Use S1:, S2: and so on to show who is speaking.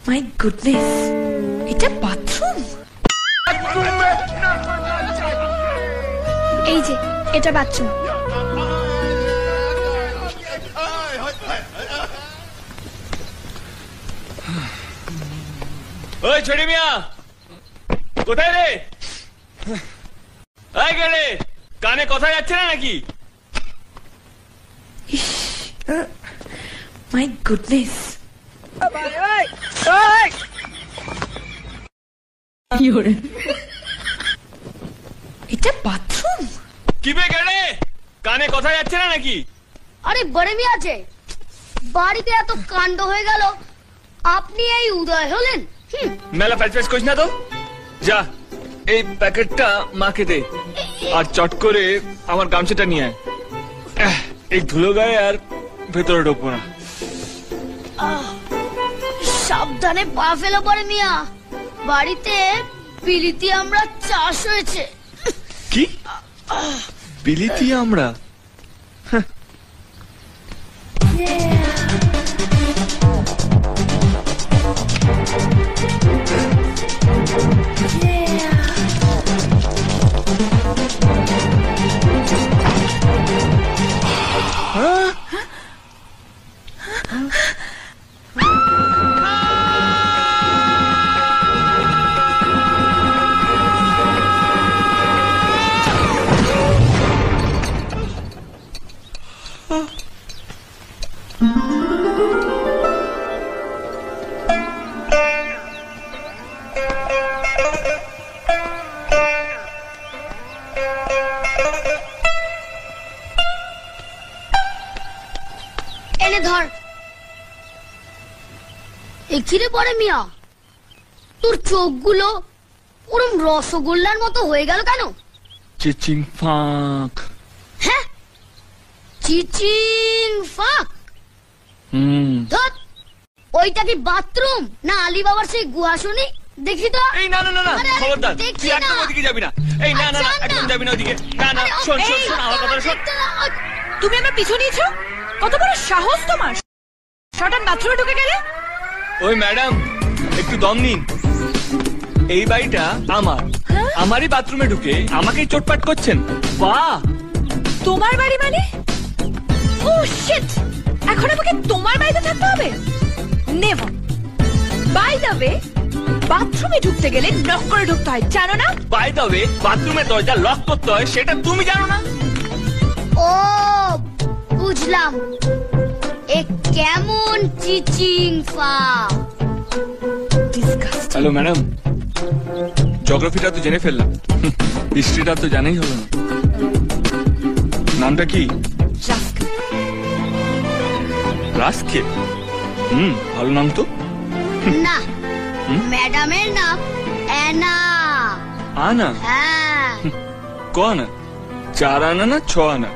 S1: My goodness, এটা bathroom?
S2: এই যে এটা বাথরুম।
S3: ওই ছোটি মিয়া, কোথায় রে? এই গেলে কানে কথা যাচ্ছে না নাকি?
S1: মাই গুডনেস, এটা বাথরুম?
S3: কি বে গেলে কানে কথা যাচ্ছে না নাকি?
S2: আরে বড় মিয়া আছে বাড়িতে, এত কাণ্ড হয়ে গেল, আপনি এই উদয় হলেন?
S3: মেলা ফ্যাচ করিস না তো, যা এই প্যাকেটটা মাকে দে আর চট করে আমার গামছাটা নিয়ে আয়। এই ধুলো গায়ে আর ভেতরে ঢুকবো না।
S2: সাবধানে পা ফেলো বড় মিয়া, বাড়িতে বিলিতি আমরা চাষ হয়েছে।
S3: কি বিলিতি আমরা?
S2: এনে ধর। এখিরে পড়ে মিয়া, তোর চোখগুলো ওরম রসগোল্লার মতো হয়ে গেল কেন?
S3: চিচিং ফাঁক।
S2: হ্যাঁ, চিচিং ফাক। ধর, ওইটা কি বাথরুম না আলী বাবার সেই গুহা শুনি? দেখি তো।
S3: এই না না না না,
S2: আরে, আরে,
S3: খবরদার,
S2: দেখি
S3: তুই একদম
S2: না।
S3: ওদিকে যাবি না। এই না না না,
S2: আচ্ছা,
S3: একদম
S2: না।
S3: যাবি না ওদিকে। না না,
S2: আরে,
S3: শোন শোন
S2: এই,
S3: শোন, আমার কথাটা শোন।
S1: তুমি আমার পিছু নিয়েছো? কত বড় সাহস তোমার! হঠাৎ বাথরুমে ঢুকে গেলে?
S3: ওই ম্যাডাম, একটু দম নিন। এই বাড়িটা আমার, আমারই বাথরুমে ঢুকে আমাকেই চোটপাট করছেন। বাহ,
S1: তোমার বাড়ি মানে? ও শিট, এখন আমাকে তোমার বাড়িতে থাকতে হবে? নেভার। বাই দ্য ওয়ে, বাথরুমে ঢুকতে গেলে নক করে ঢুকতে হয়, জানো না?
S3: বাই দ্য ওয়ে, বাথরুমের দরজা লক করতে হয় সেটা তুমি জানো না?
S2: ও বুঝলাম, এ কেমন চিচিং ফাক।
S3: হ্যালো ম্যাডাম, জিওগ্রাফিটা তো জেনে ফেললাম, হিস্ট্রিটা তো জানাই হলো না। নামটা কি? রাস্কে? ভালো নাম তো।
S2: না, ম্যাডামের নাম অ্যানা।
S3: আনা?
S2: হ্যাঁ।
S3: ক আনা? 4 আনা না 6 আনা?